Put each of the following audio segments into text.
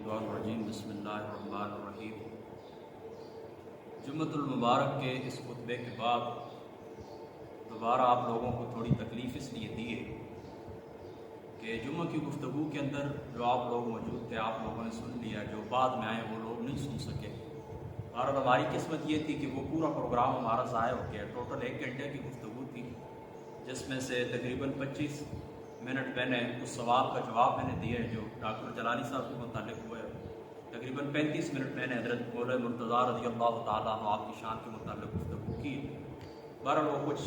الشیطان الرجیم بسم اللہ الرحمن الرحیم۔ جمعۃ المبارک کے اس خطبے کے بعد دوبارہ آپ لوگوں کو تھوڑی تکلیف اس لیے دی ہے کہ جمعہ کی گفتگو کے اندر جو آپ لوگ موجود تھے آپ لوگوں نے سن لیا، جو بعد میں آئے وہ لوگ نہیں سن سکے۔ اور ہماری قسمت یہ تھی کہ وہ پورا پروگرام ہمارا ضائع ہو گیا۔ ٹوٹل 1 گھنٹے کی گفتگو تھی، جس میں سے تقریباً 25 منٹ میں نے اس سوال کا جواب میں نے دیا ہے جو ڈاکٹر جلالی صاحب کے متعلق ہوا ہے۔ تقریباً 35 منٹ میں نے حضرت مولا مرتضیٰ رضی اللہ تعالیٰ عنہ آپ کی شان کے متعلق گفتگو کی۔ بہرحال وہ کچھ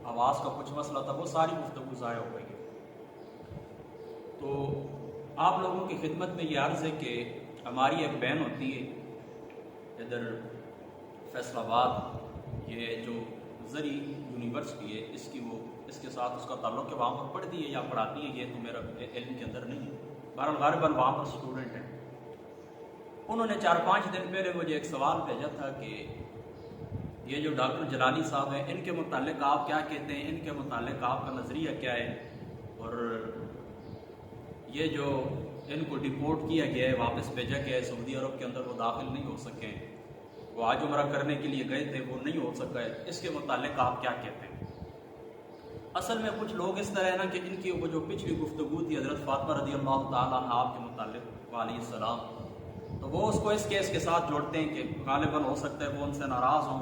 آواز کا کچھ مسئلہ تھا، وہ ساری گفتگو ضائع ہو گئی۔ تو آپ لوگوں کی خدمت میں یہ عرض ہے کہ ہماری ایک بہن ہوتی ہے ادھر فیصل آباد، یہ جو زری یونیورسٹی ہے اس کے ساتھ اس کا تعلق ہے، وہاں پر پڑھتی ہے یا پڑھاتی ہے، یہ تو میرا علم کے اندر نہیں ہے۔ بہرحال غالباً وہاں پر اسٹوڈنٹ ہیں۔ انہوں نے 4-5 دن پہلے مجھے ایک سوال بھیجا تھا کہ یہ جو ڈاکٹر جلالی صاحب ہیں ان کے متعلق آپ کیا کہتے ہیں، ان کے متعلق آپ کا نظریہ کیا ہے، اور یہ جو ان کو ڈپورٹ کیا گیا ہے، واپس بھیجا گیا ہے سعودی عرب کے اندر، وہ داخل نہیں ہو سکے، وہ حج عمرہ کرنے کے لیے گئے تھے وہ نہیں ہو سکا ہے، اس کے متعلق آپ کیا کہتے ہیں؟ اصل میں کچھ لوگ اس طرح ہے نا کہ ان کی وہ جو پچھلی گفتگو تھی حضرت فاطمہ رضی اللہ تعالیٰ عنہ آپ کے متعلق علیہ السلام، تو وہ اس کو اس کیس کے ساتھ جوڑتے ہیں کہ غالباً ہو سکتا ہے وہ ان سے ناراض ہوں،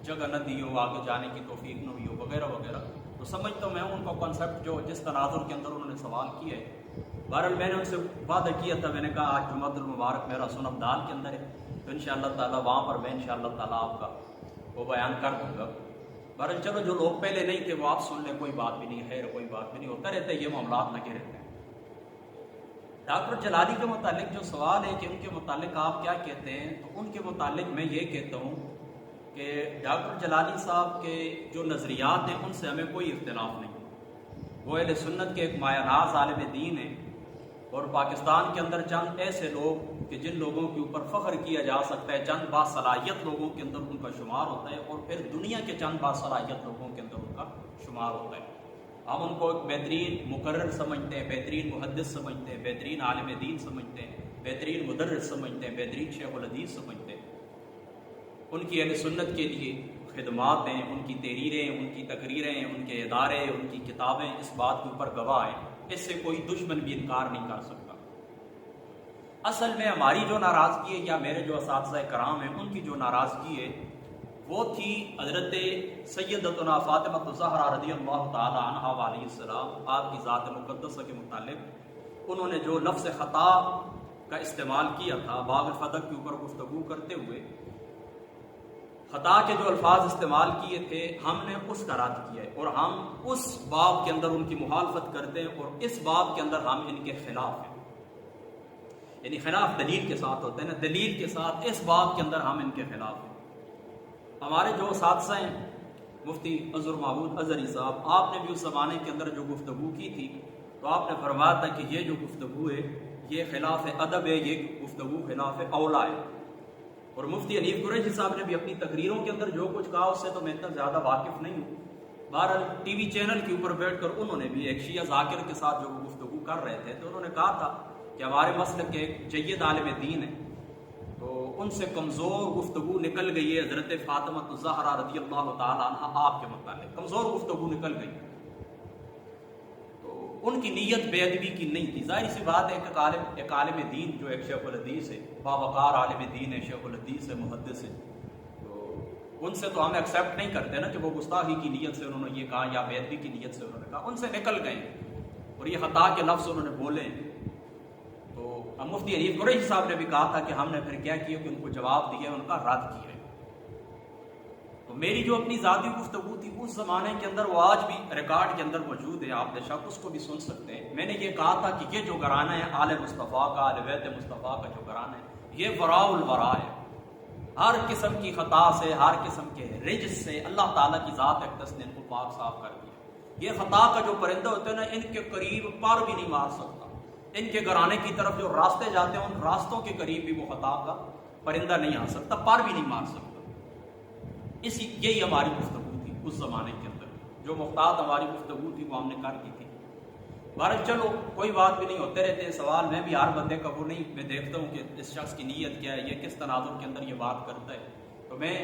جگہ نہ دی ہو، آگے جانے کی توفیق نہ ہوئی ہو وغیرہ وغیرہ۔ تو سمجھتا ہوں میں ان کا کانسیپٹ جو جس تناظر کے اندر انہوں نے سوال کیا ہے۔ بہرحال میں نے ان سے وعدہ کیا تھا، میں نے کہا آج جمعۃ المبارک میرا سن ابدال کے اندر ہے، تو انشاءاللہ تعالیٰ وہاں پر میں انشاءاللہ تعالیٰ آپ کا وہ بیان کر دوں گا۔ بہرحال چلو جو لوگ پہلے نہیں تھے وہ آپ سن لیں، کوئی بات بھی نہیں، خیر کوئی بات بھی نہیں، ہوتا رہتا ہے، یہ معاملات لگے رہتے ہیں۔ ڈاکٹر جلالی کے متعلق جو سوال ہے کہ ان کے متعلق آپ کیا کہتے ہیں، تو ان کے متعلق میں یہ کہتا ہوں کہ ڈاکٹر جلالی صاحب کے جو نظریات ہیں ان سے ہمیں کوئی اختلاف نہیں۔ وہ اہل سنت کے ایک مایہ ناز عالم دین ہیں، اور پاکستان کے اندر چند ایسے لوگ کہ جن لوگوں کے اوپر فخر کیا جا سکتا ہے، چند باصلاحیت لوگوں کے اندر ان کا شمار ہوتا ہے، اور پھر دنیا کے چند باصلاحیت لوگوں کے اندر ان کا شمار ہوتا ہے۔ ہم ان کو ایک بہترین مقرر سمجھتے ہیں، بہترین محدث سمجھتے ہیں، بہترین عالم دین سمجھتے ہیں، بہترین مدرس سمجھتے ہیں، بہترین شیخ الحدیث سمجھتے ہیں۔ ان کی اہل سنت کے لیے خدمات ہیں، ان کی تحریریں، ان کی تقریریں، ان کے ادارے، ان کی کتابیں اس بات کے اوپر گواہ ہیں، اس سے کوئی دشمن بھی انکار نہیں کر سکتا۔ اصل میں ہماری جو ناراضگی ہے یا میرے جو اساتذہ کرام ہیں ان کی جو ناراضگی ہے وہ تھی حضرت سیدتنا فاطمہ الزہرا رضی اللہ تعالی عنہا علیہ السلام، آپ کی ذات مقدسہ کے متعلق انہوں نے جو لفظ خطا کا استعمال کیا تھا باب الفتح کے اوپر گفتگو کرتے ہوئے، خطا کے جو الفاظ استعمال کیے تھے ہم نے اس کا رد کیا ہے، اور ہم اس باب کے اندر ان کی مخالفت کرتے ہیں، اور اس باب کے اندر ہم ان کے خلاف ہیں، یعنی خلاف دلیل کے ساتھ ہوتے ہیں نا، دلیل کے ساتھ اس باب کے اندر ہم ان کے خلاف ہیں۔ ہمارے جو اساتذہ ہیں مفتی اظہر محمود اظہری صاحب، آپ نے بھی اس زمانے کے اندر جو گفتگو کی تھی تو آپ نے فرمایا تھا کہ یہ جو گفتگو ہے یہ خلاف ادب ہے، یہ گفتگو خلاف اولا ہے۔ اور مفتی حنیف قریشی صاحب نے بھی اپنی تقریروں کے اندر جو کچھ کہا اس سے تو میں اتنا زیادہ واقف نہیں ہوں۔ بہرحال ٹی وی چینل کے اوپر بیٹھ کر انہوں نے بھی ایک شیعہ ذاکر کے ساتھ جو گفتگو کر رہے تھے تو انہوں نے کہا تھا کہ ہمارے مسلک کے ایک جید عالم دین ہے، تو ان سے کمزور گفتگو نکل گئی ہے حضرت فاطمہ الزہرا رضی اللہ تعالیٰ عنہ آپ کے متعلق، کمزور گفتگو نکل گئی۔ تو ان کی نیت بے ادبی کی نہیں تھی، ظاہر سی بات ہے کہ ایک عالم دین جو ایک شیخ الحدیث ہے، باوقار عالم دین ہے، شیخ الحدیث ہے، محدث ہے، تو ان سے تو ہم ایکسیپٹ نہیں کرتے نا کہ وہ گستاخی کی نیت سے انہوں نے یہ کہا یا بے ادبی کی نیت سے انہوں نے کہا، ان سے نکل گئے اور یہ خطا کے لفظ انہوں نے بولے۔ مفتی حنیف قریشی صاحب نے بھی کہا تھا کہ ہم نے پھر کیا کیا کہ ان کو جواب دیا، ان کا رد کیا ہے۔ تو میری جو اپنی ذاتی گفتگو تھی اس زمانے کے اندر وہ آج بھی ریکارڈ کے اندر موجود ہے، آپ بے شک اس کو بھی سن سکتے ہیں۔ میں نے یہ کہا تھا کہ یہ جو گھرانہ ہے آل مصطفیٰ کا، آل بیت مصطفیٰ کا جو گھرانہ ہے یہ وراء الورا ہے، ہر قسم کی خطا سے، ہر قسم کے رجس سے اللہ تعالیٰ کی ذات اقدس نے ان کو پاک صاف کر دیا۔ یہ خطا کا جو پرندہ ہوتا ہے نا ان کے قریب پر بھی نہیں مار سکتا، ان کے گھرانے کی طرف جو راستے جاتے ہیں ان راستوں کے قریب بھی وہ خطا کا پرندہ نہیں آ سکتا، پر بھی نہیں مار سکتا۔ یہی ہماری گفتگو تھی اس زمانے کے اندر، جو محتاط ہماری گفتگو تھی وہ ہم نے کر دی تھی۔ بہرحال چلو کوئی بات بھی نہیں، ہوتے رہتے ہیں سوال، میں بھی ہر بندے کا وہ نہیں، میں دیکھتا ہوں کہ اس شخص کی نیت کیا ہے، یہ کس تناظر کے اندر یہ بات کرتا ہے. تو میں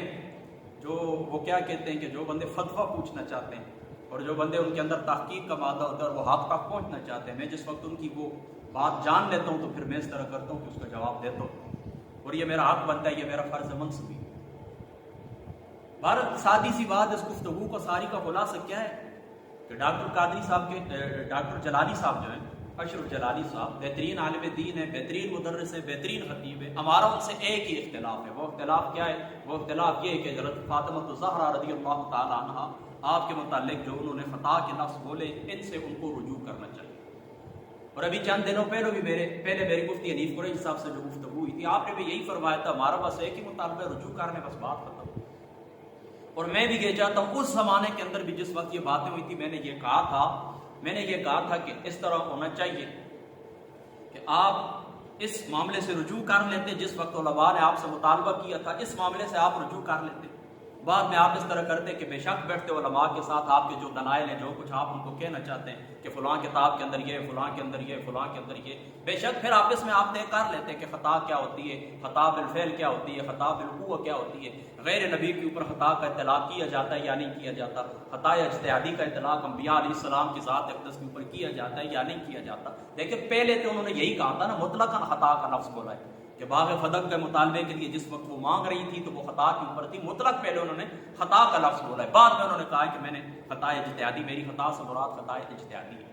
جو وہ کیا کہتے ہیں کہ جو بندے فتویٰ پوچھنا چاہتے ہیں اور جو بندے ان کے اندر تحقیق کا مادہ ہوتا ہے اور وہ حق تک پہنچنا چاہتے ہیں، میں جس وقت ان کی وہ بات جان لیتا ہوں تو پھر میں اس طرح کرتا ہوں کہ اس کا جواب دیتا ہوں، اور یہ میرا حق بنتا ہے، یہ میرا فرض منصبی. بہرحال سادی سی بات، اس گفتگو کا ساری کا خلاصہ کیا ہے کہ ڈاکٹر قادری صاحب کے ڈاکٹر جلالی صاحب جو ہیں، اشرف جلالی صاحب بہترین عالم دین ہے، بہترین مدرس ہے، بہترین خطیب ہے. ہمارا ان سے ایک ہی اختلاف ہے. وہ اختلاف کیا ہے؟ وہ اختلاف یہ ہے کہ حضرت فاطمہ الزہرا رضی اللہ تعالی عنہا آپ کے متعلق جو انہوں نے خطا کے لفظ بولے، ان سے ان کو رجوع کرنا چاہیے. اور ابھی چند دنوں پہلے بھی میری مفتی حنیف قریشی صاحب سے جو گفتگو ہوئی تھی، آپ نے بھی یہی فرمایا تھا ہمارا بس ایک ہی مطالبہ رجوع کرنے، بس بات ختم. اور میں بھی یہ چاہتا ہوں، اس زمانے کے اندر بھی جس وقت یہ باتیں ہوئی تھی، میں نے یہ کہا تھا کہ اس طرح ہونا چاہیے کہ آپ اس معاملے سے رجوع کر لیتے. جس وقت علماء نے آپ سے مطالبہ کیا تھا اس معاملے سے آپ رجوع کر لیتے. بعد میں آپ اس طرح کرتے کہ بے شک بیٹھتے علماء کے ساتھ، آپ کے جو دلائل ہیں، جو کچھ آپ ان کو کہنا چاہتے ہیں کہ فلاں کتاب کے اندر یہ، فلاں کے اندر یہ، فلاں کے اندر یہ، بے شک پھر آپس میں آپ طے کر لیتے کہ خطا کیا ہوتی ہے، خطا بالفعل کیا ہوتی ہے، خطا بالقوہ کیا ہوتی ہے، غیر نبی کے اوپر خطا کا اطلاق کیا جاتا ہے یا نہیں کیا جاتا، خطا اجتہادی کا اطلاق انبیاء علیہ السلام کی ذات اقدس کے اوپر کیا جاتا ہے یا نہیں کیا جاتا. لیکن پہلے تو انہوں نے یہی کہا تھا نا، مطلقاً خطا کا لفظ بولا ہے کہ باغ فدق کے مطالبے کے لیے جس وقت وہ مانگ رہی تھی تو وہ خطا کے اوپر تھی، مطلق پہلے انہوں نے خطا کا لفظ بولا ہے. بعد میں انہوں نے کہا کہ میں نے خطا اجتہادی، میری خطا سے مراد خطا اجتہادی ہے.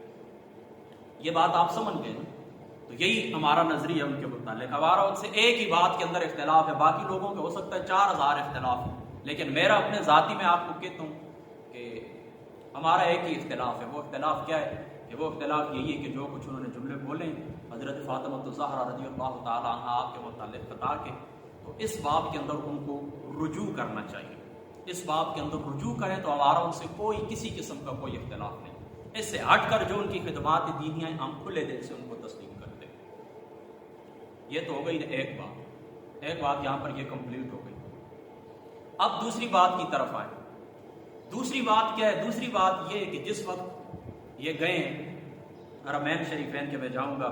یہ بات آپ سمجھ گئے نا؟ تو یہی ہمارا نظریہ ان کے متعلق. ہمارا ان سے ایک ہی بات کے اندر اختلاف ہے، باقی لوگوں کے ہو سکتا ہے 4000 اختلاف ہے، لیکن میرا اپنے ذاتی میں آپ کو کہتا ہوں کہ ہمارا ایک ہی اختلاف ہے. وہ اختلاف کیا ہے؟ کہ وہ اختلاف یہی ہے کہ جو کچھ انہوں نے جملے بولے حضرت فاطمہ الزہرا رضی اللہ تعالی عنہا آپ کے متعلق خطا کے، تو اس باب کے اندر ان کو رجوع کرنا چاہیے. اس باب کے اندر رجوع کریں تو ہمارا ان سے کوئی کسی قسم کا کوئی اختلاف نہیں. اس سے ہٹ کر جو ان کی خدمات دینی ہیں، ہم کھلے دل سے ان کو تسلیم کرتے ہیں. یہ تو ہو گئی ایک بات یہاں پر یہ کمپلیٹ ہو گئی. اب دوسری بات کی طرف آئیں. دوسری بات کیا ہے؟ دوسری بات یہ ہے کہ جس وقت یہ گئے حرمین شریفین کے میں جاؤں گا،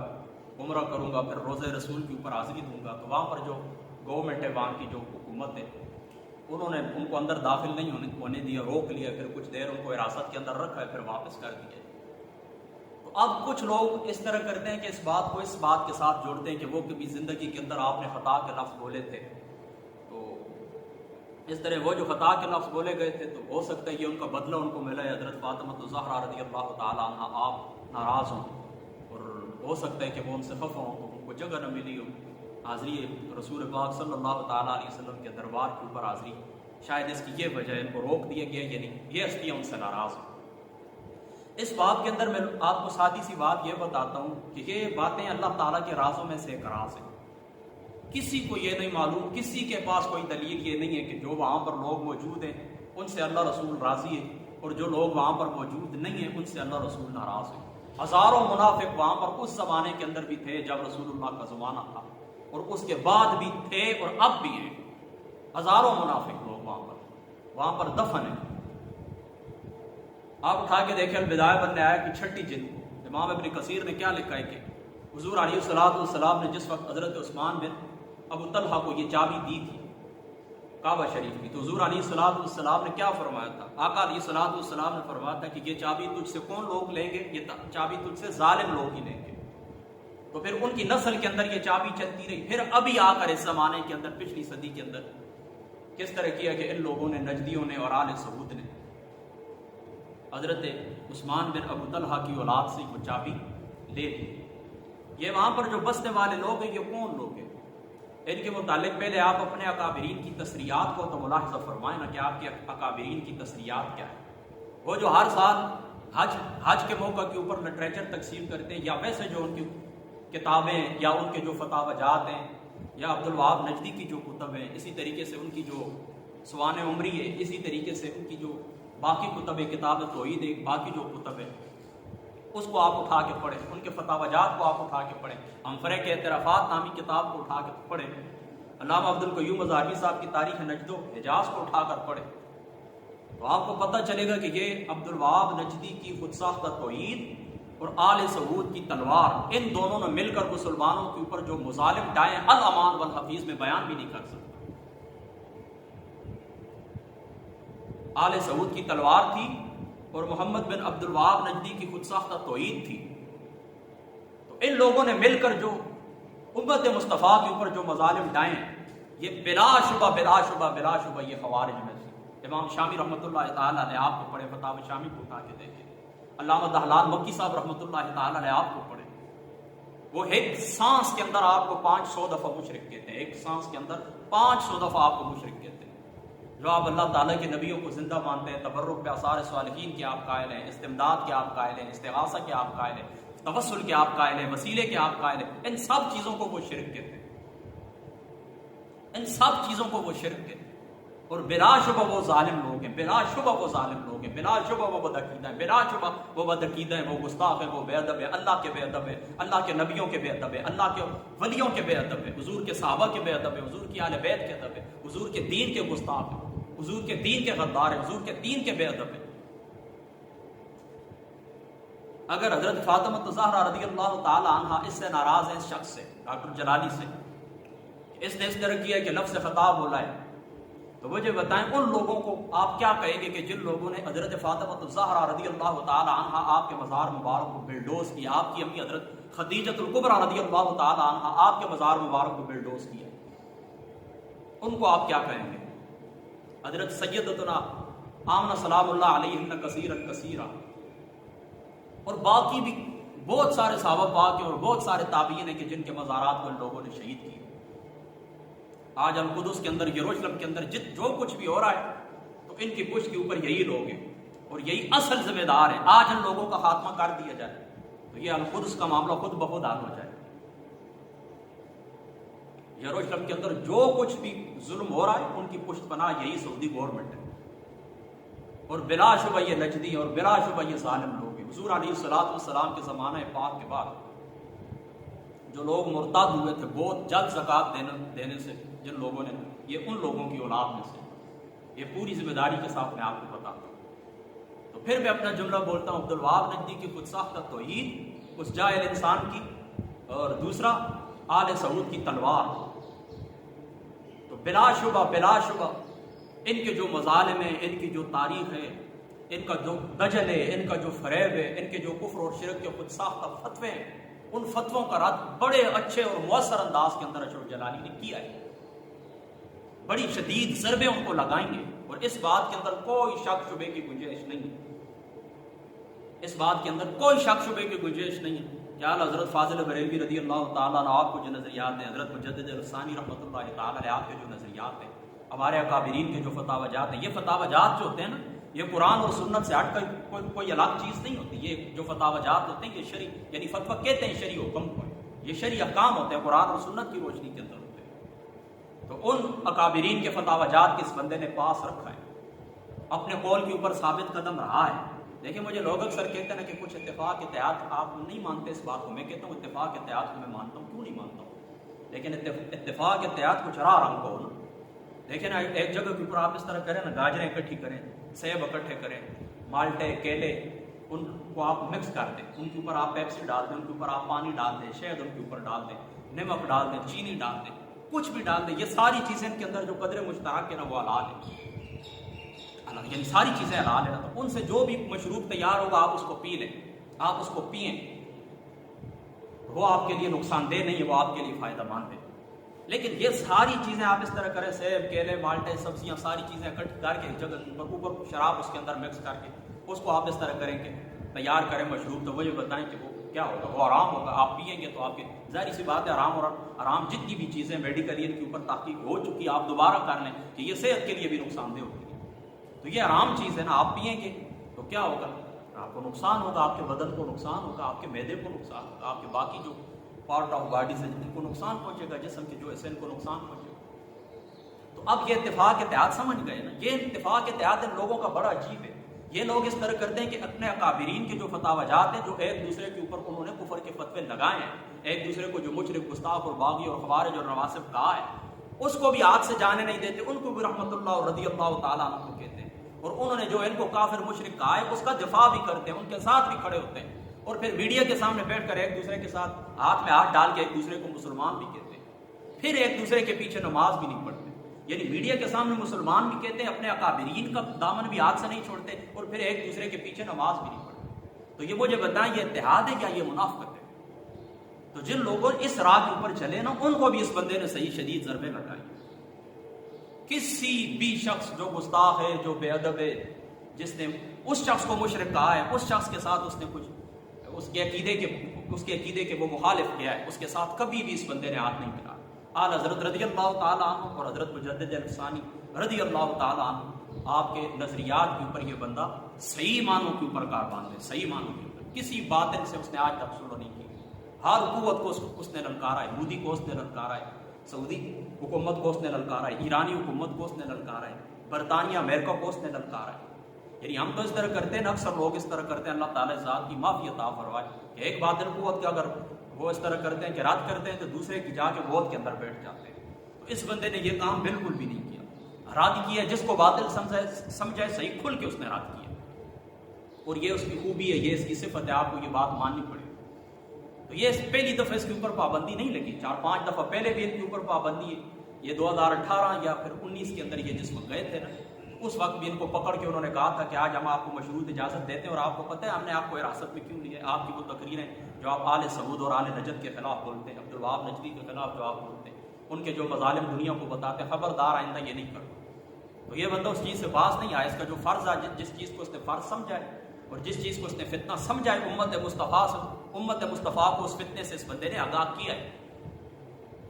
عمرہ کروں گا، پھر روزہ رسول کے اوپر حاضری دوں گا، تو وہاں پر جو گورنمنٹ ہے، وہاں کی جو حکومت ہے، انہوں نے ان کو اندر داخل نہیں ہونے دیا، روک لیا، پھر کچھ دیر ان کو حراست کے اندر رکھا ہے، پھر واپس کر دیا. تو اب کچھ لوگ اس طرح کرتے ہیں کہ اس بات کو اس بات کے ساتھ جوڑتے ہیں کہ وہ کبھی زندگی کے اندر آپ نے خطا کے لفظ بولے تھے، تو اس طرح وہ جو خطا کے لفظ بولے گئے تھے تو ہو سکتا ہے یہ ان کا بدلہ ان کو ملا ہے. حضرت فاطمہ الزہرا رضی اللہ تعالی عنہا آپ ناراض ہوں، اور ہو سکتا ہے کہ وہ ان سے خفا ہوں، تو ان کو جگہ نہ ملی ہو حاضری رسول پاک صلی اللہ تعالیٰ علیہ وسلم کے دربار کے اوپر حاضری، شاید اس کی یہ وجہ ہے، ان کو روک دیا گیا، یعنی یہ ہستیاں ان سے ناراض ہوں. اس بات کے اندر میں آپ کو سادی سی بات یہ بتاتا ہوں کہ یہ باتیں اللہ تعالیٰ کے رازوں میں سے ایک راز ہے. کسی کو یہ نہیں معلوم، کسی کے پاس کوئی دلیل یہ نہیں ہے کہ جو وہاں پر لوگ موجود ہیں ان سے اللہ رسول راضی ہے، اور جو لوگ وہاں پر موجود نہیں ہیں ان سے اللہ رسول ناراض ہے. ہزاروں منافق وہاں پر اس زمانے کے اندر بھی تھے جب رسول اللہ کا زمانہ تھا، اور اس کے بعد بھی تھے اور اب بھی ہیں. ہزاروں منافق لوگ وہاں پر دفن ہیں. آپ اٹھا کے دیکھیں البدایہ والنہایہ کی 6 جلد، امام ابن کثیر نے کیا لکھا ہے کہ حضور علیہ السلام نے جس وقت حضرت عثمان بن ابو طلحہ کو یہ چابی دی تھی کعبہ شریف کی، تو حضور علیہ السلام نے کیا فرمایا تھا؟ آقا علیہ السلام نے فرمایا تھا کہ یہ چابی تجھ سے کون لوگ لیں گے؟ یہ چابی تجھ سے ظالم لوگ ہی لیں گے. تو پھر ان کی نسل کے اندر یہ چابی چلتی رہی. پھر ابھی آ کر اس زمانے کے اندر، پچھلی صدی کے اندر کس طرح کیا کہ ان لوگوں نے، نجدیوں نے اور آل سعود نے حضرت عثمان بن ابو طلحہ کی اولاد سے وہ چابی لے لی. یہ وہاں پر جو بسنے والے لوگ ہیں یہ کون لوگ ہیں؟ ان کے متعلق پہلے آپ اپنے اکابرین کی تصریحات کو تو ملاحظہ فرمائیں نا کہ آپ کے اکابرین کی تصریحات کیا ہے. وہ جو ہر سال حج کے موقع کے اوپر لٹریچر تقسیم کرتے ہیں، یا ویسے جو ان کی کتابیں یا ان کے جو فتاوی جات ہیں، یا عبدالوہاب نجدی کی جو کتب ہیں، اسی طریقے سے ان کی جو سوانح عمری ہے، اسی طریقے سے ان کی جو باقی کتب کتاب توحید ہے، باقی جو کتب ہے اس کو آپ اٹھا کے پڑھیں، ان کے فتاوی جات کو آپ اٹھا کے پڑھیں، عنفرہ کے اعترافات نامی کتاب کو اٹھا کے پڑھیں، علامہ عبد القیوم مظہری صاحب کی تاریخ نجد و حجاز کو اٹھا کر پڑھیں، تو آپ کو پتہ چلے گا کہ یہ عبدالوہاب نجدی کی خود ساختہ توحید اور آل سعود کی تلوار، ان دونوں نے مل کر مسلمانوں کے اوپر جو مظالم ڈائیں الامان والحفیظ میں بیان بھی نہیں کر سکتا۔ آل سعود کی تلوار تھی اور محمد بن عبد الوہاب نجدی کی خود ساختہ توحید تھی۔ تو ان لوگوں نے مل کر جو امت مصطفیٰ کے اوپر جو مظالم ڈائیں، یہ بلا شبہ یہ خوارج میں سے۔ امام شامی رحمۃ اللہ تعالیٰ علیہ، آپ کو پڑھے فتاوی شامی کو اٹھا کے دیکھیں، علامہ دہلان مکی صاحب رحمۃ اللہ تعالیٰ علیہ آپ کو پڑھے، وہ ایک سانس کے اندر آپ کو 500 دفعہ مشرک کہتے ہیں، ایک سانس کے اندر 500 دفعہ آپ کو مشرک کہتے ہیں۔ جو آپ اللہ تعالیٰ کے نبیوں کو زندہ مانتے ہیں، تبرک پہ آثار صالحین کے آپ قائل ہیں، استمداد کے آپ قائل ہیں، استغاثہ کے آپ قائل ہیں، توسل کے آپ قائل ہیں، وسیلے کے آپ قائل ہیں، ان سب چیزوں کو وہ شرک کہتے ہیں، ان سب چیزوں کو وہ شرک کہتے ہیں۔ اور بلا شبہ وہ ظالم لوگ ہیں، بلا شبہ وہ ظالم لوگ ہیں، بلا شبہ وہ بدعقیدہ ہیں، بلا شبہ وہ بدعقیدہ ہیں، وہ گستاخ ہیں، وہ بے ادب ہیں، اللہ کے بے ادب ہیں، اللہ کے نبیوں کے بے ادب ہیں، اللہ کے ولیوں کے بے ادب ہیں، حضور کے صحابہ کے بے ادب ہیں، حضور کی اہل بیت کے ادب ہیں، حضور کے دین کے گستاخ ہیں، حضور کے دین کے غدار ہیں، حضور کے دین کے بے ادب ہیں۔ اگر حضرت فاطمہ الزہرا رضی اللہ تعالی عنہا اس سے ناراض ہیں، اس شخص سے، ڈاکٹر جلالی سے، اس نے اس طرح کیا کہ لفظ خطاب بولا ہے، تو مجھے بتائیں ان لوگوں کو آپ کیا کہیں گے کہ جن لوگوں نے حضرت فاطمہ الزہرا رضی اللہ تعالی عنہا آپ کے مزار مبارک کو بلڈوز کیا، آپ کی امی حضرت خدیجۃ الکبریٰ رضی اللہ تعالی عنہا آپ کے مزار مبارک کو بلڈوز کیا، ان کو آپ کیا کہیں گے؟ حضرت سیدتنا آمنہ سلام اللہ علیہن کثیرا اور باقی بھی بہت سارے صحابہ پاک ہیں اور بہت سارے تابعین ہیں کہ جن کے مزارات کو ان لوگوں نے شہید کیے۔ آج القدس کے اندر، یروشلم کے اندر جو کچھ بھی ہو رہا ہے، تو ان کی پشت کے اوپر یہی لوگ ہیں اور یہی اصل ذمہ دار ہیں۔ آج ان لوگوں کا خاتمہ کر دیا جائے تو یہ القدس کا معاملہ خود بخود حل ہو جائے۔ یروشلم کے اندر جو کچھ بھی ظلم ہو رہا ہے، ان کی پشت پناہ یہی سعودی گورنمنٹ ہے، اور بلا شبہ یہ نجدی اور بلا شبہ یہ ظالم لوگ ہیں۔ حضور علیہ الصلوۃ والسلام کے زمانہ پاک کے بعد جو لوگ مرتد ہوئے تھے، بہت جلد زکوٰۃ دینے سے جن لوگوں نے، یہ ان لوگوں کی اولاد میں سے، یہ پوری ذمہ داری کے ساتھ میں آپ کو بتاتا ہوں۔ تو پھر میں اپنا جملہ بولتا ہوں، عبدالوہاب نجدی کی خود ساختہ توحید اس جاہل انسان کی، اور دوسرا آل سعود کی تلوار۔ تو بلا شبہ ان کے جو مظالم ہیں، ان کی جو تاریخ ہے، ان کا جو دجل ہے، ان کا جو فریب ہے، ان کے جو کفر اور شرک کے خود ساختہ فتوے ہیں، ان فتووں کا رد بڑے اچھے اور مؤثر انداز کے اندر اشرف جلالی نے کیا ہے، بڑی شدید ضربیں ان کو لگائیں گے، اور اس بات کے اندر کوئی شک شبے کی گنجائش نہیں ہے، اس بات کے اندر کوئی شک شبے کی گنجائش نہیں ہے کہ اعلیٰ حضرت فاضل بریلوی رضی اللہ تعالیٰ عنہ آپ کو جو نظریات ہیں، حضرت مجدد الثانی رحمۃ اللہ تعالیٰ علیہ آپ کے جو نظریات ہیں، ہمارے اکابرین کے جو فتاوی جات ہیں، یہ فتاوی جات جو ہوتے ہیں نا، یہ قرآن اور سنت سے ہٹ کر کوئی الگ چیز نہیں ہوتی، یہ جو فتاوی جات ہوتے ہیں یہ شرعی، یعنی فتویٰ کہتے ہیں شرعی حکم کو، یہ شرعی احکام ہوتے ہیں، قرآن اور سنت کی روشنی کے اندر ہوتے ہیں۔ تو ان اکابرین کے فتاوی جات کے اس بندے نے پاس رکھا ہے، اپنے قول کے اوپر ثابت قدم رہا ہے۔ دیکھیں مجھے لوگ اکثر کہتے ہیں نا کہ کچھ اتفاق اتحاد آپ نہیں مانتے اس بات کو، میں کہتا ہوں اتفاق اتحاد کو میں مانتا ہوں، کیوں نہیں مانتا ہوں، لیکن اتفاق اتحاد کچھ راہ رنگ کو نا، دیکھیں نا ایک جگہ کے اوپر آپ اس طرح کریں نا، گاجریں اکٹھی کریں، سیب اکٹھے کریں، مالٹے کیلے ان کو آپ مکس کر دیں، ان کے اوپر آپ پیپسی ڈال دیں، ان کے اوپر آپ پانی ڈال دیں، شہد ان کے اوپر ڈال دیں، نمک ڈال دیں، چینی ڈال دیں، کچھ بھی ڈال دیں، یہ ساری چیزیں ان کے اندر جو قدر مشترک ہے نا وہ حلال ہے، یعنی ساری چیزیں حلال ہیں نا، تو ان سے جو بھی مشروب تیار ہوگا آپ اس کو پی لیں، آپ اس کو پئیں، وہ آپ کے لیے نقصان دہ نہیں ہے، وہ آپ کے لیے فائدہ مند ہے۔ لیکن یہ ساری چیزیں آپ اس طرح کریں، سیب کیلے مالٹے سبزیاں ساری چیزیں اکٹھ کر کے ایک جگہ کے اوپر شراب اس کے اندر مکس کر کے اس کو آپ اس طرح کریں کہ تیار کریں مشروب، تو مجھے بتائیں کہ وہ کیا ہوگا، وہ حرام ہوگا، آپ پئیں گے تو آپ کے ظاہر سی بات ہے حرام، اور حرام جتنی بھی چیزیں میڈیکلی ان کے اوپر تحقیق ہو چکی آپ دوبارہ کر لیں کہ یہ صحت کے لیے بھی نقصان دہ ہوگی، تو یہ حرام چیز ہے نا، آپ پئیں گے تو کیا ہوگا، آپ کو نقصان ہوگا، آپ کے بدن کو نقصان ہوگا، آپ کے معدے کو نقصان ہوگا، آپ کے باقی جو پارٹ آف باڈی سے ان کو نقصان پہنچے گا، جسم کے جو حصے ان کو نقصان پہنچے گا۔ تو اب یہ اتفاق اتحاد سمجھ گئے نا، یہ اتفاق اتحاد ان لوگوں کا بڑا عجیب ہے، یہ لوگ اس طرح کرتے ہیں کہ اپنے اکابرین کے جو فتاوی جات ہیں، جو ایک دوسرے کے اوپر انہوں نے کفر کے فتوے لگائے ہیں، ایک دوسرے کو جو مشرک گستاخ اور باغی اور خوارج اور نواسب کہا ہے، اس کو بھی آگ سے جانے نہیں دیتے، ان کو بھی رحمت اللہ اور رضی اللہ تعالیٰ عنہ کو کہتے ہیں، اور انہوں نے جو ان کو کافر مشرک کہا ہے اس کا دفاع بھی کرتے ہیں، ان کے ساتھ بھی کھڑے ہوتے ہیں، اور پھر میڈیا کے سامنے بیٹھ کر ایک دوسرے کے ساتھ ہاتھ میں ہاتھ ڈال کے ایک دوسرے کو مسلمان بھی کہتے ہیں، پھر ایک دوسرے کے پیچھے نماز بھی نہیں پڑھتے، یعنی میڈیا کے سامنے مسلمان بھی کہتے ہیں، اپنے اکابرین کا دامن بھی ہاتھ سے نہیں چھوڑتے، اور پھر ایک دوسرے کے پیچھے نماز بھی نہیں پڑھتے۔ تو یہ مجھے بتائیں، یہ اتحاد ہے یا یہ منافقت ہے؟ تو جن لوگوں اس راہ کے اوپر چلے نا، ان کو بھی اس بندے نے صحیح شدید ضربیں لگائی۔ کسی بھی شخص جو گستاخ ہے، جو بے ادب ہے، جس نے اس شخص کو مشرک کہا ہے، اس شخص کے ساتھ اس نے کچھ اس کے عقیدے کے وہ مخالف کیا ہے، اس کے ساتھ کبھی بھی اس بندے نے ہاتھ نہیں ملایا۔ اعلیٰ حضرت رضی اللہ تعالیٰ عنہ اور حضرت مجدد الفسانی رضی اللہ تعالیٰ عنہ، آپ کے نظریات کے اوپر یہ بندہ صحیح معنوں کے اوپر کاربان ہے، صحیح معنوں کے اوپر کسی باطل سے اس نے آج تک صلح نہیں کی۔ ہر قوت کو اس نے للکارا ہے، یہودی کو اس نے للکارا ہے، سعودی حکومت کو اس نے للکارا ہے، ایرانی حکومت کو اس نے للکارا ہے، برطانیہ امریکہ کو اس نے للکارا ہے۔ یعنی ہم تو اس طرح کرتے ہیں نا، اکثر لوگ اس طرح کرتے ہیں، اللہ تعالیٰ ذات کی معافی عطا فرمائے، کہ ایک باطل قوت کا اگر وہ اس طرح کرتے ہیں کہ رد کرتے ہیں تو دوسرے کی جا کے ووٹ کے اندر بیٹھ جاتے ہیں۔ تو اس بندے نے یہ کام بالکل بھی نہیں کیا، رد کیا، جس کو باطل سمجھائے صحیح کھل کے اس نے رد کیا، اور یہ اس کی خوبی ہے، یہ اس کی صفت ہے، آپ کو یہ بات ماننی پڑے۔ تو یہ پہلی دفعہ اس کے اوپر پابندی نہیں لگی، 4-5 دفعہ پہلے بھی ان کے اوپر پابندی ہے۔ یہ 2018 یا پھر 19 کے اندر یہ جس وقت گئے تھے نا، اس وقت بھی ان کو پکڑ کے انہوں نے کہا تھا کہ آج ہم آپ کو مشروط اجازت دیتے ہیں، اور آپ کو پتہ ہے ہم نے آپ کو حراست میں کیوں لیا ہے؟ آپ کی وہ تقریریں جو آپ آل سعود اور آل نجد کے خلاف بولتے ہیں، عبدالوہاب نجدی کے خلاف جو آپ بولتے ہیں، ان کے جو مظالم دنیا کو بتاتے ہیں، خبردار آئندہ یہ نہیں کرو۔ تو یہ بندہ اس چیز سے باز نہیں آیا، اس کا جو فرض ہے، جس چیز کو اس نے فرض سمجھا ہے اور جس چیز کو اس نے فتنہ سمجھا ہے، امت مصطفیٰ کو اس فتنے سے اس بندے نے آگاہ کیا ہے۔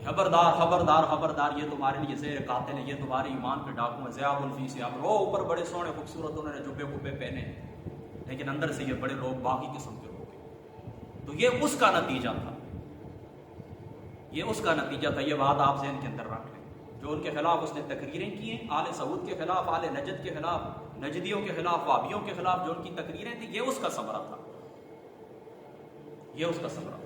خبردار خبردار خبردار، یہ تمہارے لیے زہر قاتل ہے، یہ تمہارے ایمان پہ ڈاکو ہے، ذیاب الفی سیاب، وہ اوپر بڑے سونے خوبصورت انہوں نے جبے کبے پہنے، لیکن اندر سے یہ بڑے لوگ باقی قسم کے لوگ ہیں۔ تو یہ اس کا نتیجہ تھا، یہ اس کا نتیجہ تھا، یہ بات آپ ذہن کے اندر رکھ لیں۔ جو ان کے خلاف اس نے تقریریں کی ہیں، آل سعود کے خلاف، آل نجد کے خلاف، نجدیوں کے خلاف، وابیوں کے خلاف جو ان کی تقریریں تھیں، یہ اس کا ثمرہ تھا، یہ اس کا ثمرہ تھا۔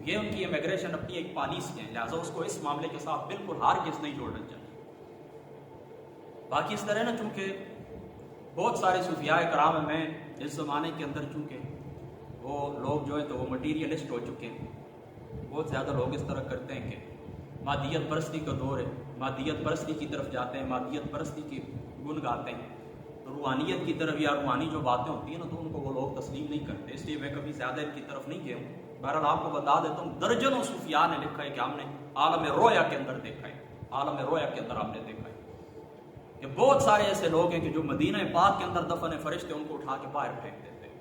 یہ ان کی امیگریشن اپنی ایک پالیسی ہے، لہٰذا اس کو اس معاملے کے ساتھ بالکل ہرگز نہیں جوڑنا چاہیے۔ باقی اس طرح نا، چونکہ بہت سارے صوفیاء کرام میں اس زمانے کے اندر چونکہ وہ لوگ جو ہیں تو وہ مٹیریلسٹ ہو چکے ہیں، بہت زیادہ لوگ اس طرح کرتے ہیں کہ مادیت پرستی کا دور ہے، مادیت پرستی کی طرف جاتے ہیں، مادیت پرستی کی گن گاتے ہیں، تو روحانیت کی طرف یا روحانی جو باتیں ہوتی ہیں نا، تو ان کو وہ لوگ تسلیم نہیں کرتے، اس لیے میں کبھی زیادہ ان کی طرف نہیں گیا ہوں۔ بہرحال آپ کو بتا دیتا ہوں، درجنوں صوفیاء نے لکھا ہے کہ ہم نے عالم رویا کے اندر دیکھا ہے، عالم رویا کے اندر ہم نے دیکھا ہے کہ بہت سارے ایسے لوگ ہیں کہ جو مدینہ پاک کے اندر دفن فرشتے ان کو اٹھا کے باہر پھینک دیتے ہیں،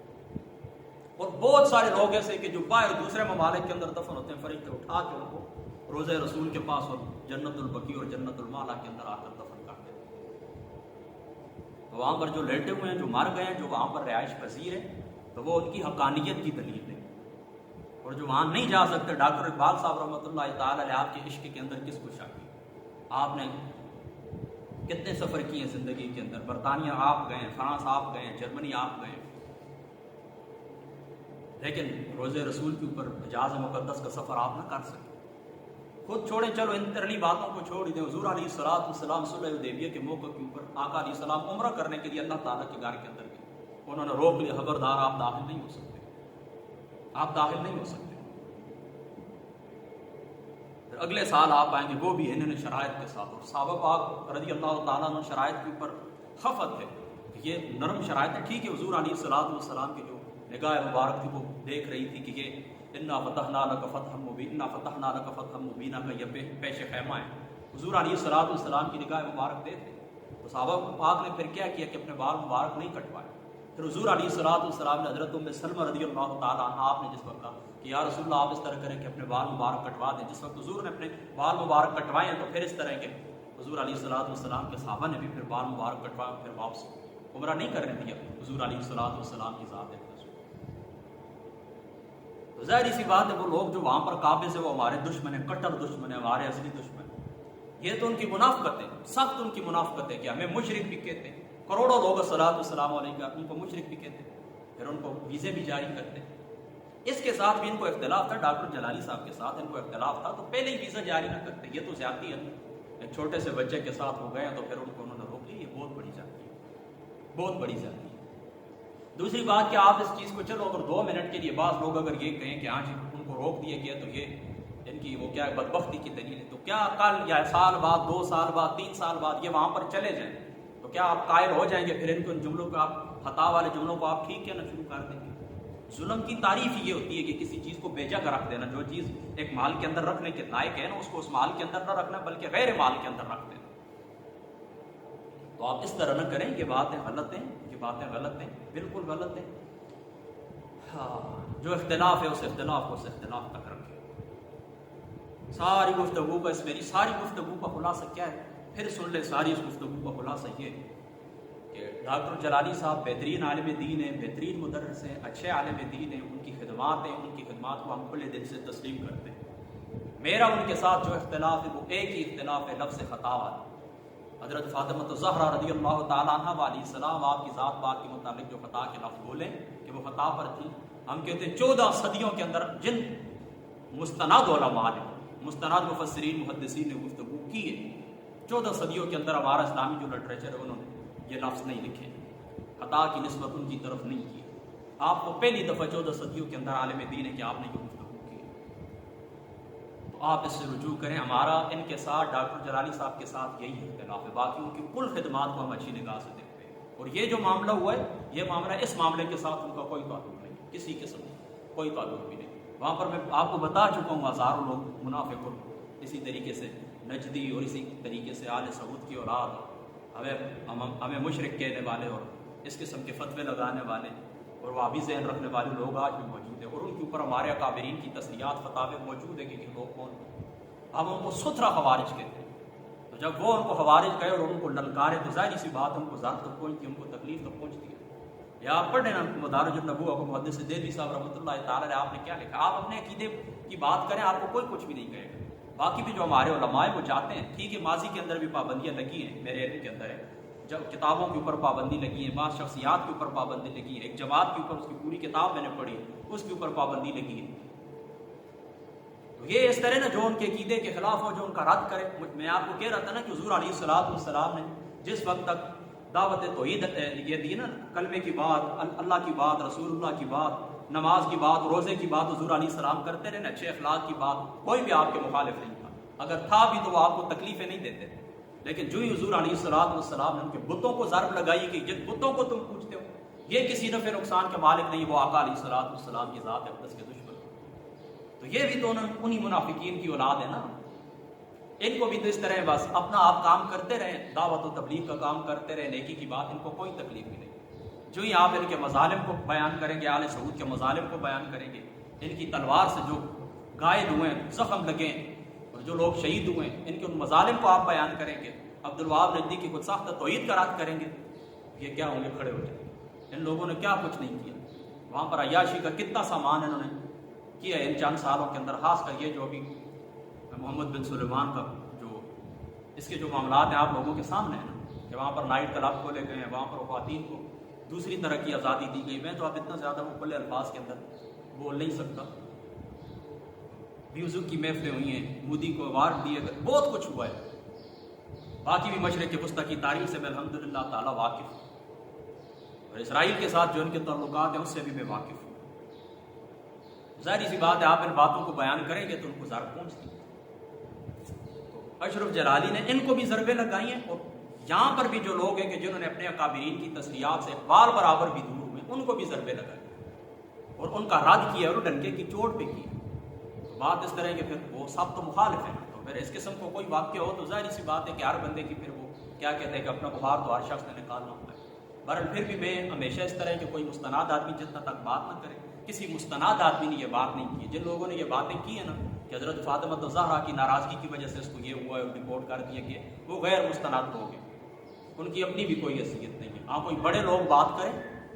اور بہت سارے لوگ ایسے کہ جو باہر دوسرے ممالک کے اندر دفن ہوتے ہیں، فرشتے اٹھا کے ان کو روضہ رسول کے پاس اور جنت البقیع اور جنت المالا کے اندر آ کر دفن کر دیتے ہیں۔ تو وہاں پر جو لیٹے ہوئے ہیں، جو مر گئے ہیں، جو وہاں پر رہائش پذیر ہیں، تو وہ ان کی حقانیت کی دلیل ہے۔ اور جو وہاں نہیں جا سکتے، ڈاکٹر اقبال صاحب رحمۃ اللہ تعالیٰ علیہ، آپ کے عشق کے اندر کس کو شک ہے؟ آپ نے کتنے سفر کیے ہیں زندگی کے اندر، برطانیہ آپ گئے، فرانس آپ گئے، جرمنی آپ گئے، لیکن روزے رسول کے اوپر حجاز مقدس کا سفر آپ نہ کر سکے۔ خود چھوڑیں، چلو ان ترنی باتوں کو چھوڑ دیں۔ حضور علیہ السلام صلح حدیبیہ کے موقع کے اوپر آقا علیہ السلام عمرہ کرنے کے لیے اللہ تعالیٰ کے گھر کے اندر گئے، انہوں نے روک لیا، خبردار آپ داخل نہیں ہو سکتے، آپ داخل نہیں ہو سکتے۔ پھر اگلے سال آپ آئیں گے، وہ بھی انہوں نے شرائط کے ساتھ، اور صحابہ پاک رضی اللہ تعالیٰ عنہ شرائط کے اوپر خفت ہے، یہ نرم شرائط ہے، ٹھیک ہے، حضور علیہ السلام کی جو نگاہ مبارک تھی وہ دیکھ رہی تھی کہ یہ انا فتحنا لک فتحا مبینا، فتحنا لک فتحا مبینا کا یہ پیش خیمہ ہے، حضور علیہ السلام کی نگاہ مبارک دیکھ رہے۔ تو صحابہ پاک نے پھر کیا کیا کہ اپنے بال مبارک نہیں کٹوائے۔ پھر حضور علیہ السلام نے حضرت ام سلمہ رضی اللہ تعالیٰ عنہ، آپ نے جس وقت کہا کہ یا رسول اللہ آپ اس طرح کریں کہ اپنے بال مبارک کٹوا دیں، جس وقت حضور نے اپنے بال مبارک کٹوائے ہیں تو پھر اس طرح کے حضور علیہ السلام کے صحابہ نے بھی پھر بال مبارک کٹوائے، پھر واپس عمرہ نہیں کرنے دیا حضور علیہ السلام کی ذات ہے۔ تو ظاہری سی بات ہے، وہ لوگ جو وہاں پر کعبے سے، وہ ہمارے دشمن ہیں، کٹر دشمن ہیں، ہمارے اصلی دشمن ہیں۔ یہ تو ان کی منافقت ہے، سخت ان کی منافقت ہے کہ ہمیں مشرک بھی کہتے ہیں، کروڑوں لوگ الصلوۃ والسلام علیہ کا ان کو مشرک بھی کہتے ہیں، پھر ان کو ویزے بھی جاری کرتے ہیں۔ اس کے ساتھ بھی ان کو اختلاف تھا، ڈاکٹر جلالی صاحب کے ساتھ ان کو اختلاف تھا، تو پہلے ہی ویزا جاری نہ کرتے، یہ تو زیادتی ہے، ایک چھوٹے سے بچے کے ساتھ ہو گئے تو پھر ان کو انہوں نے روک لی، یہ بہت بڑی زیادتی ہے، بہت بڑی زیادتی ہے۔ دوسری بات کہ آپ اس چیز کو چلو اگر 2 منٹ کے لیے بعض لوگ اگر یہ کہیں کہ ہاں جی ان کو روک دیا گیا تو یہ ان کی وہ کیا بدبختی کی دلیل ہے، تو کیا کل یا سال بعد 2 سال بعد 3 سال بعد یہ وہاں پر چلے جائیں تو کیا آپ قائل ہو جائیں گے پھر ان جملوں کو آپ خطا والے جملوں کو آپ ٹھیک کہنا شروع کر دیں گے؟ ظلم کی تعریف یہ ہوتی ہے کہ کسی چیز کو بے جگہ رکھ دینا، جو چیز ایک مال کے اندر رکھنے کے لائق ہے نا اس کو اس مال کے اندر نہ رکھنا بلکہ غیر مال کے اندر رکھ دینا۔ تو آپ اس طرح نہ کریں، یہ باتیں غلط ہیں، یہ باتیں غلط ہیں، بالکل غلط ہیں۔ ہاں جو اختلاف ہے اس اختلاف کو اس اختلاف تک رکھیں۔ ساری گفتگو کا میری ساری گفتگو کا خلاصہ کیا ہے؟ پھر سن لے ساری اس گفتگو کا خلاصہ یہ کہ ڈاکٹر جلالی صاحب بہترین عالم دین ہیں، بہترین مدرس ہیں، اچھے عالم دین ہیں، ان کی خدمات ہیں، ان کی خدمات کو ہم کھلے دل سے تسلیم کرتے ہیں۔ میرا ان کے ساتھ جو اختلاف ہے وہ ایک ہی اختلاف ہے، لفظ خطا والا۔ حضرت فاطمہ الزہرا رضی اللہ تعالیٰ عنہ علیہ السلام آپ کی ذات پاک کے متعلق جو خطا کے لفظ بولیں کہ وہ خطا پر تھی، ہم کہتے ہیں 14 صدیوں کے اندر جن مستند علماء نے، مستند مفسرین محدثین نے گفتگو کی ہے، 14 صدیوں کے اندر ہمارا اسلامی جو لٹریچر ہے انہوں نے یہ لفظ نہیں لکھے، خطا کی نسبت ان کی طرف نہیں کی۔ آپ کو پہلی دفعہ 14 صدیوں کے اندر عالم دین ہے کہ آپ نے یہ گفتگو کی، تو آپ اس سے رجوع کریں۔ ہمارا ان کے ساتھ ڈاکٹر جلالی صاحب کے ساتھ یہی اختلاف ہے، باقی ان کی کل خدمات کو ہم اچھی نگاہ سے دیکھتے ہیں، اور یہ جو معاملہ ہوا ہے یہ معاملہ اس معاملے کے ساتھ ان کا کوئی تعلق نہیں، کسی قسم کوئی تعلق بھی نہیں۔ وہاں پر میں آپ کو بتا چکا ہوں ہزاروں لوگ منافق اور اسی طریقے سے نجدی اور اسی طریقے سے آل سعود کی اولاد ہمیں مشرک کہنے والے اور اس قسم کے فتوے لگانے والے اور وہابی ذہن رکھنے والے لوگ آج بھی موجود ہیں، اور ان کے اوپر ہمارے اکابرین کی تصریحات فتاوے موجود ہیں کہ یہ لوگ کون ہیں۔ ہم ان کو ستھرا خوارج کہتے ہیں، تو جب وہ ان کو خوارج کہے اور ان کو للکارے تو ظاہری سی بات ان کو ضرر تک پہنچتی ہے، ان کو تکلیف تک پہنچتی ہے۔ یا آپ پڑھ رہے ہیں مدارج النبوہ کو محدث دہلوی صاحب رحمۃ اللہ تعالیٰ نے آپ نے کیا لکھا، آپ اپنے عقیدے کی بات کریں آپ کو کوئی کچھ بھی نہیں کہے گا۔ باقی بھی جو ہمارے علماء وہ چاہتے ہیں، ٹھیک ہے ماضی کے اندر بھی پابندیاں لگی ہیں، میرے علم کے اندر ہے، جب کتابوں کے اوپر پابندی لگی ہے، بعض شخصیات کے اوپر پابندی لگی ہے، ایک جماعت کے اوپر اس کی پوری کتاب میں نے پڑھی اس کے اوپر پابندی لگی ہے۔ تو یہ اس طرح نا جو ان کے عقیدے کے خلاف ہو، جو ان کا رد کرے۔ میں آپ کو کہہ رہا تھا نا کہ حضور علیہ الصلوۃ والسلام نے جس وقت تک دعوت توحید یہ دی نا، کلمے کی بات، اللہ کی بات، رسول اللہ کی بات، نماز کی بات، روزے کی بات حضور علیہ السلام کرتے رہے نا، اچھے اخلاق کی بات، کوئی بھی آپ کے مخالف نہیں تھا، اگر تھا بھی تو وہ آپ کو تکلیفیں نہیں دیتے تھے۔ لیکن جو ہی حضور علیہ الصلوۃ والسلام نے ان کے بتوں کو ضرب لگائی کہ جن بتوں کو تم پوجتے ہو یہ کسی نفع نقصان کے مالک نہیں، وہ آقا علیہ الصلوۃ والسلام کی ذات اقدس کے دشمن، تو یہ بھی تو انہی منافقین کی اولاد ہے نا۔ ان کو بھی تو اس طرح بس اپنا آپ کام کرتے رہیں، دعوت و تبلیغ کا کام کرتے رہیں، نیکی کی بات، ان کو کوئی تکلیف بھی نہیں۔ جو ہی آپ ان کے مظالم کو بیان کریں گے، آل سعود کے مظالم کو بیان کریں گے، ان کی تلوار سے جو گائل ہوئے، زخم لگے اور جو لوگ شہید ہوئے، ان کے ان مظالم کو آپ بیان کریں گے، عبدالوہاب نجدی کی خود ساختہ توحید کا رد کریں گے، یہ کیا ہوں گے کھڑے ہو جائیں گے۔ ان لوگوں نے کیا کچھ نہیں کیا، وہاں پر عیاشی کا کتنا سامان انہوں نے کیا ہے ان چند سالوں کے اندر، خاص کر یہ جو ابھی محمد بن سلیمان کا جو اس کے جو معاملات ہیں آپ لوگوں کے سامنے ہیں نا، کہ وہاں پر نائٹ کلب کھولے گئے ہیں، وہاں پر خواتین کو دوسری طرح کی آزادی دی گئی۔ میں تو اب اتنا زیادہ وہ کھلے الفاظ کے اندر بول نہیں سکتا۔ میوزک کی محفلیں ہوئی ہیں، مودی کو ایوارڈ دیے گئے، بہت کچھ ہوا ہے۔ باقی بھی مشرق وسطیٰ کی تاریخ سے میں الحمدللہ تعالیٰ واقف ہوں، اور اسرائیل کے ساتھ جو ان کے تعلقات ہیں اس سے بھی میں واقف ہوں۔ ظاہری سی بات ہے آپ ان باتوں کو بیان کریں گے تو ان کو ضرب پہنچتی ہے۔ اشرف جلالی نے ان کو بھی ضربیں لگائی ہیں، اور یہاں پر بھی جو لوگ ہیں کہ جنہوں نے اپنے اکابرین کی تصریحات سے اقبال برابر بھی دور ہوئے ان کو بھی ضربیں لگائی اور ان کا رد کیا اور ڈنکے کی چوٹ پہ کی۔ تو بات اس طرح ہے کہ پھر وہ سب تو مخالف ہیں، تو پھر اس قسم کو کوئی واقعہ ہو تو ظاہری سی بات ہے کہ ہر بندے کی پھر وہ کیا کہتے ہیں کہ اپنا بخار تو ہر شخص نے نکالنا ہوتا ہے۔ بہرحال پھر بھی میں ہمیشہ اس طرح کہ کوئی مستند آدمی جتنا تک بات نہ کرے، کسی مستند آدمی نے یہ بات نہیں کی۔ جن لوگوں نے یہ باتیں کی ہیں نا کہ حضرت فاطمہ الزہرا کی ناراضگی کی وجہ سے اس کو یہ ہوا ہے، رپورٹ کر دیا کہ وہ غیر مستند لوگ ہیں، ان کی اپنی بھی کوئی حیثیت نہیں ہے۔ ہاں کوئی بڑے لوگ بات کریں،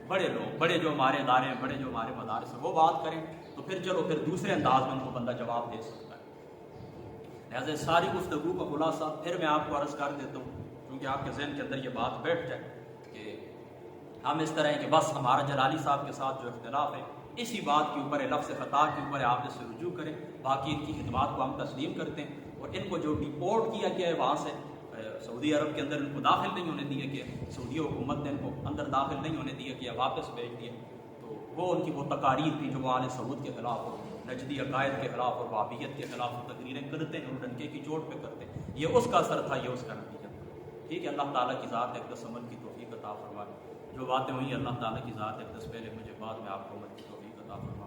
بڑے لوگ، بڑے جو ہمارے ادارے ہیں، بڑے جو ہمارے مدارس ہیں وہ بات کریں تو پھر چلو پھر دوسرے انداز میں ان کو بندہ جواب دے سکتا ہے۔ لہٰذا ساری گفتگو کا خلاصہ پھر میں آپ کو عرض کر دیتا ہوں کیونکہ آپ کے ذہن کے اندر یہ بات بیٹھ جائے کہ ہم اس طرح ہیں کہ بس ہمارا جلالی صاحب کے ساتھ جو اختلاف ہے اسی بات کے اوپر ہے، لفظ خطا کے اوپر ہے، آپ اس سے رجوع کریں، باقی ان کی خدمات کو ہم تسلیم کرتے ہیں، اور ان کو جو ڈپورٹ کیا گیا ہے وہاں سے سعودی عرب کے اندر ان کو داخل نہیں ہونے دیا کہ سعودی حکومت نے ان کو اندر داخل نہیں ہونے دیا کہ واپس بھیج دیا. تو وہ تقاریر تھی جو وہ آل سعود کے خلاف اور نجدی عقائد کے خلاف اور وہابیت کے خلاف تقریریں کرتے ہیں اور ڈنکے کی چوٹ پہ کرتے ہیں. یہ اس کا اثر تھا, یہ اس کا نتیجہ تھا. ٹھیک ہے, اللہ تعالیٰ کی ذات اقدس عمل کی توفیق عطا فرمائے. جو باتیں ہوئی اللہ تعالیٰ کی ذات اقدس پہلے مجھے بعد میں آپ کو عمل کی توفیق عطا فرمائے.